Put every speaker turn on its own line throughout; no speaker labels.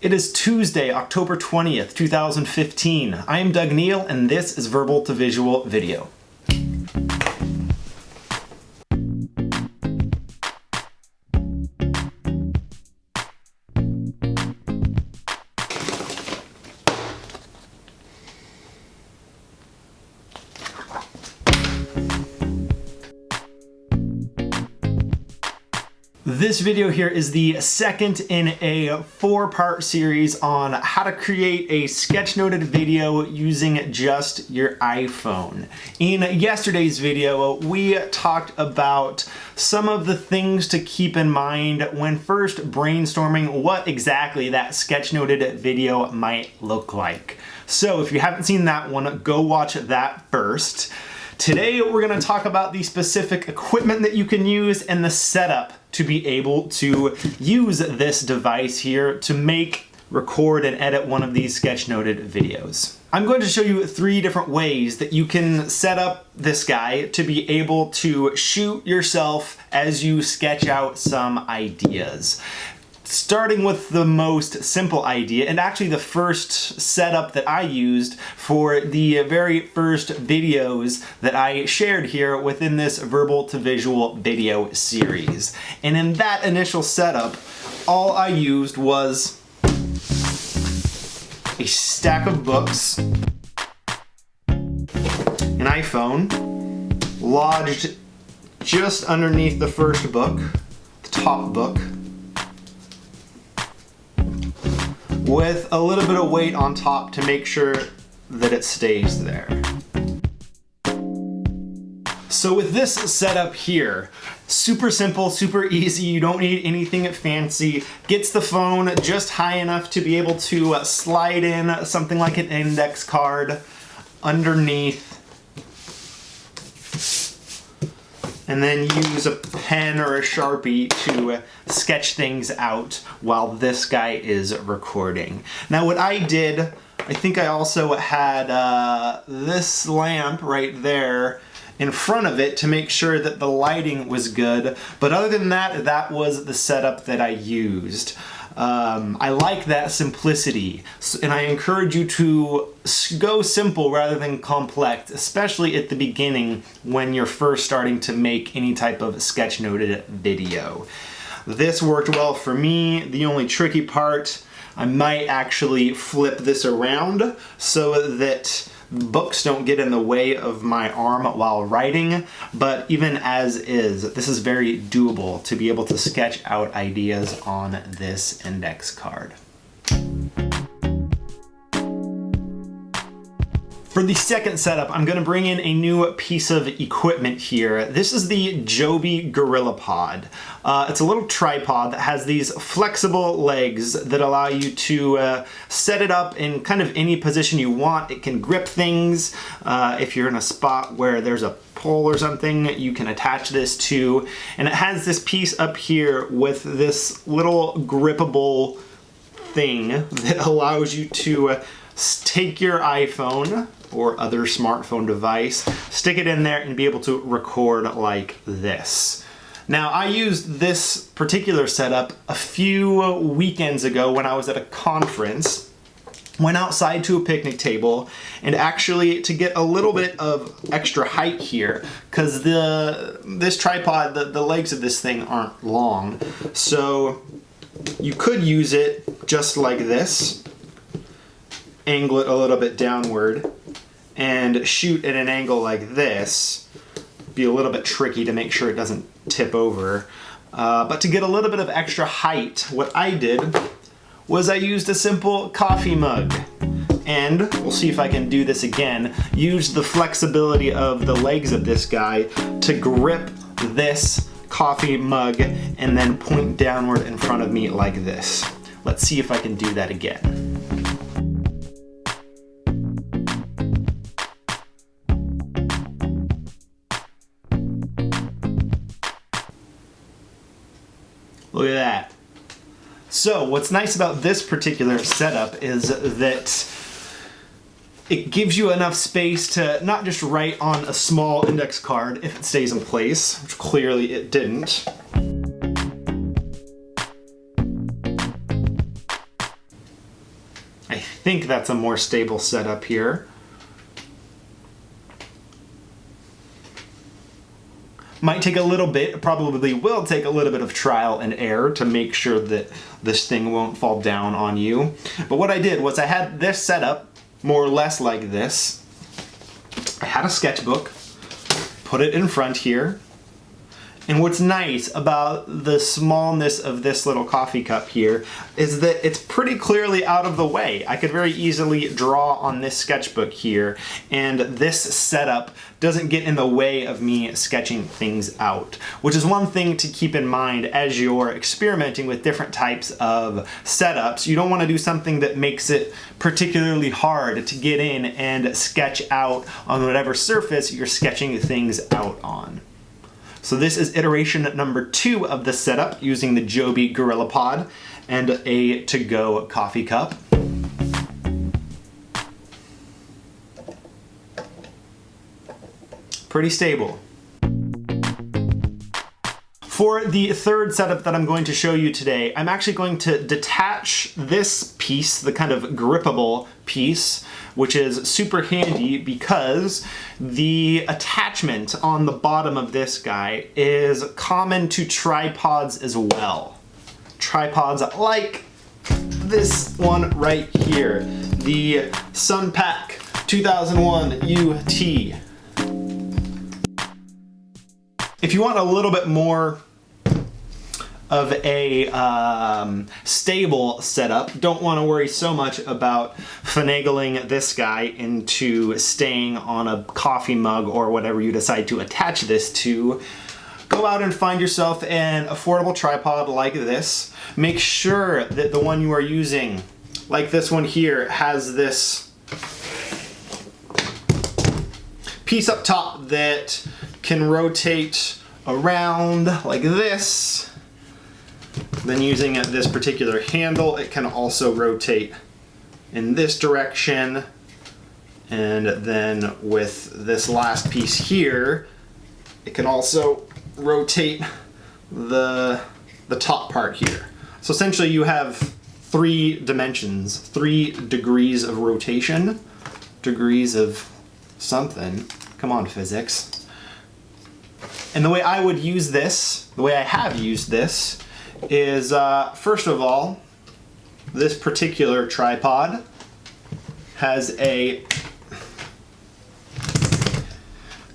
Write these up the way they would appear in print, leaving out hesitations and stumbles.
It is Tuesday, October 20th, 2015. I am Doug Neill, and this is Verbal to Visual Video. This video here is the second in a 4-part series on how to create a sketchnoted video using just your iPhone. In yesterday's video, we talked about some of the things to keep in mind when first brainstorming what exactly that sketchnoted video might look like. So if you haven't seen that one, go watch that first. Today we're going to talk about the specific equipment that you can use and the setup to be able to use this device here to make, record, and edit one of these sketchnoted videos. I'm going to show you 3 different ways that you can set up this guy to be able to shoot yourself as you sketch out some ideas. Starting with the most simple idea, and actually the first setup that I used for the very first videos that I shared here within this Verbal to Visual video series. And in that initial setup, all I used was a stack of books, an iPhone, lodged just underneath the first book, the top book, with a little bit of weight on top to make sure that it stays there. So with this setup here, super simple, super easy, you don't need anything fancy, gets the phone just high enough to be able to slide in something like an index card underneath, and then use a pen or a Sharpie to sketch things out while this guy is recording. Now what I did, I think I also had this lamp right there in front of it to make sure that the lighting was good, but other than that, that was the setup that I used. I like that simplicity, and I encourage you to go simple rather than complex, especially at the beginning when you're first starting to make any type of sketchnoted video. This worked well for me. The only tricky part, I might actually flip this around so that books don't get in the way of my arm while writing, but even as is, this is very doable to be able to sketch out ideas on this index card. For the second setup, I'm going to bring in a new piece of equipment here. This is the Joby GorillaPod. It's a little tripod that has these flexible legs that allow you to set it up in kind of any position you want. It can grip things. If you're in a spot where there's a pole or something, you can attach this to. And it has this piece up here with this little grippable thing that allows you to take your iPhone or other smartphone device, stick it in there, and be able to record like this. Now, I used this particular setup a few weekends ago when I was at a conference. Went outside to a picnic table, and actually to get a little bit of extra height here, because this tripod, the legs of this thing aren't long, so you could use it just like this, angle it a little bit downward, and shoot at an angle like this. Be a little bit tricky to make sure it doesn't tip over. But to get a little bit of extra height, what I did was I used a simple coffee mug. And we'll see if I can do this again. Use the flexibility of the legs of this guy to grip this coffee mug and then point downward in front of me like this. Let's see if I can do that again. Look at that. So what's nice about this particular setup is that it gives you enough space to not just write on a small index card if it stays in place, which clearly it didn't, I think that's a more stable setup here. Might take a little bit, probably will take a little bit of trial and error to make sure that this thing won't fall down on you. But what I did was I had this set up more or less like this. I had a sketchbook, put it in front here. And what's nice about the smallness of this little coffee cup here is that it's pretty clearly out of the way. I could very easily draw on this sketchbook here, and this setup doesn't get in the way of me sketching things out, which is one thing to keep in mind as you're experimenting with different types of setups. You don't want to do something that makes it particularly hard to get in and sketch out on whatever surface you're sketching things out on. So this is iteration number 2 of the setup using the Joby GorillaPod and a to-go coffee cup. Pretty stable. For the third setup that I'm going to show you today, I'm actually going to detach this piece, the kind of grippable piece, which is super handy because the attachment on the bottom of this guy is common to tripods as well. Tripods like this one right here, the Sunpack 2001 UT. If you want a little bit more of a stable setup, don't want to worry so much about finagling this guy into staying on a coffee mug or whatever you decide to attach this to, go out and find yourself an affordable tripod like this. Make sure that the one you are using, like this one here, has this piece up top that can rotate around like this. Then using this particular handle, it can also rotate in this direction. And then with this last piece here, it can also rotate the top part here. So essentially you have 3 dimensions, 3 degrees of rotation, degrees of something. Come on, physics. And the way I would use this, the way I have used this, is first of all, this particular tripod has a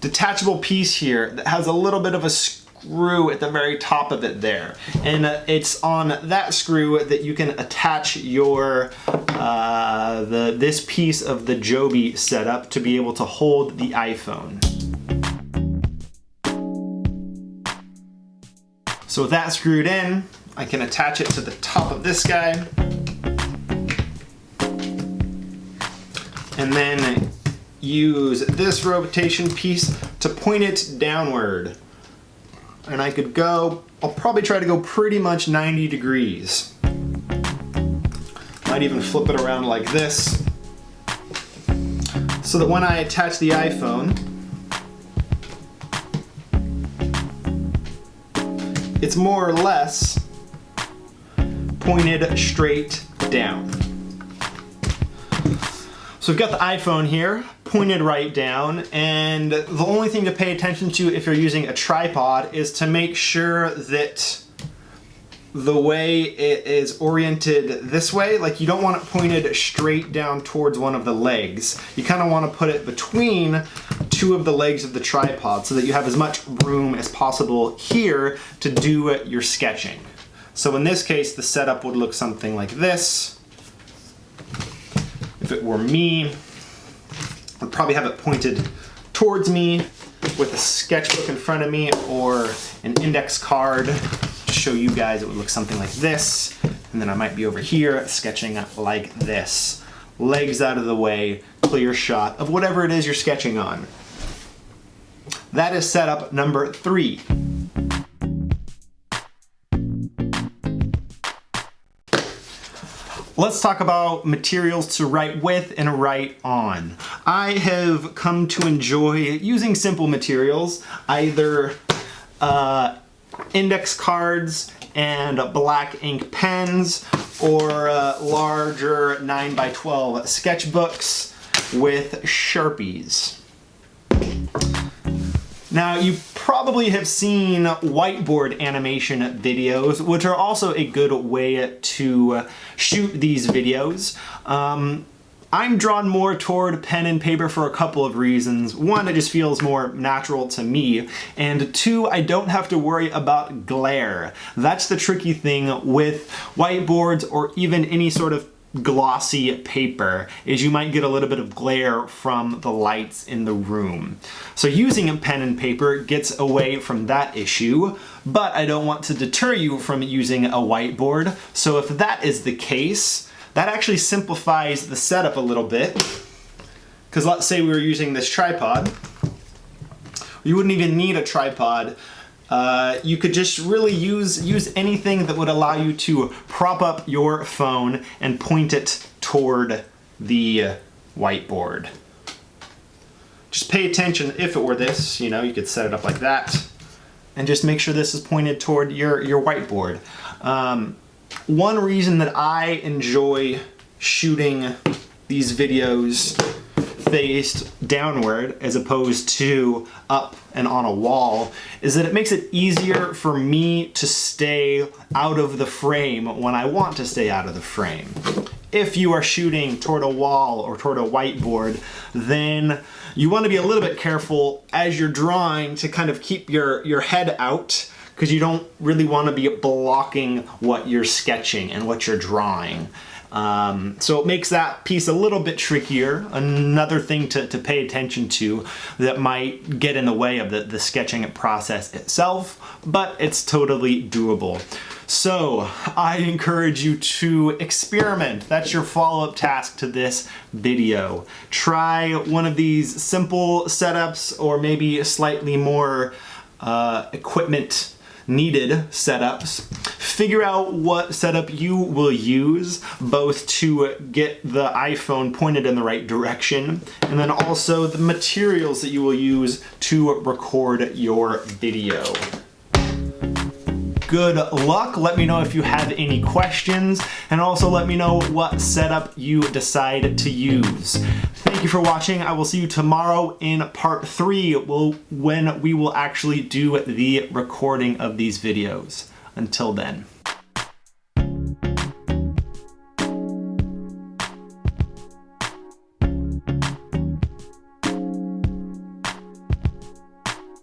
detachable piece here that has a little bit of a screw at the very top of it there. And it's on that screw that you can attach your this piece of the Joby setup to be able to hold the iPhone. So with that screwed in, I can attach it to the top of this guy. And then use this rotation piece to point it downward. And I could go, I'll probably try to go pretty much 90 degrees. Might even flip it around like this, so that when I attach the iPhone, it's more or less pointed straight down. So we've got the iPhone here, pointed right down, and the only thing to pay attention to if you're using a tripod is to make sure that the way it is oriented this way, like you don't want it pointed straight down towards one of the legs. You kind of want to put it between 2 of the legs of the tripod so that you have as much room as possible here to do your sketching. So in this case, the setup would look something like this. If it were me, I'd probably have it pointed towards me with a sketchbook in front of me or an index card. To show you guys, it would look something like this. And then I might be over here sketching like this. Legs out of the way, clear shot of whatever it is you're sketching on. That is setup number 3. Let's talk about materials to write with and write on. I have come to enjoy using simple materials, either index cards and black ink pens, or larger 9x12 sketchbooks with Sharpies. Now, you probably have seen whiteboard animation videos, which are also a good way to shoot these videos. I'm drawn more toward pen and paper for a couple of reasons. One, it just feels more natural to me, and two, I don't have to worry about glare. That's the tricky thing with whiteboards or even any sort of glossy paper, is you might get a little bit of glare from the lights in the room. So using a pen and paper gets away from that issue, but I don't want to deter you from using a whiteboard. So if that is the case, that actually simplifies the setup a little bit, because let's say we were using this tripod. You wouldn't even need a tripod. You could just really use anything that would allow you to prop up your phone and point it toward the whiteboard. Just pay attention. If it were this, you know, you could set it up like that, and just make sure this is pointed toward your whiteboard. One reason that I enjoy shooting these videos faced downward as opposed to up and on a wall is that it makes it easier for me to stay out of the frame when I want to stay out of the frame. If you are shooting toward a wall or toward a whiteboard, then you want to be a little bit careful as you're drawing to kind of keep your head out, because you don't really want to be blocking what you're sketching and what you're drawing. So it makes that piece a little bit trickier. Another thing to pay attention to that might get in the way of the sketching process itself, but it's totally doable. So I encourage you to experiment. That's your follow-up task to this video. Try one of these simple setups, or maybe slightly more equipment needed setups. Figure out what setup you will use, both to get the iPhone pointed in the right direction, and then also the materials that you will use to record your video. Good luck. Let me know if you have any questions, and also let me know what setup you decide to use. Thank you for watching. I will see you tomorrow in part 3, when we will actually do the recording of these videos. Until then.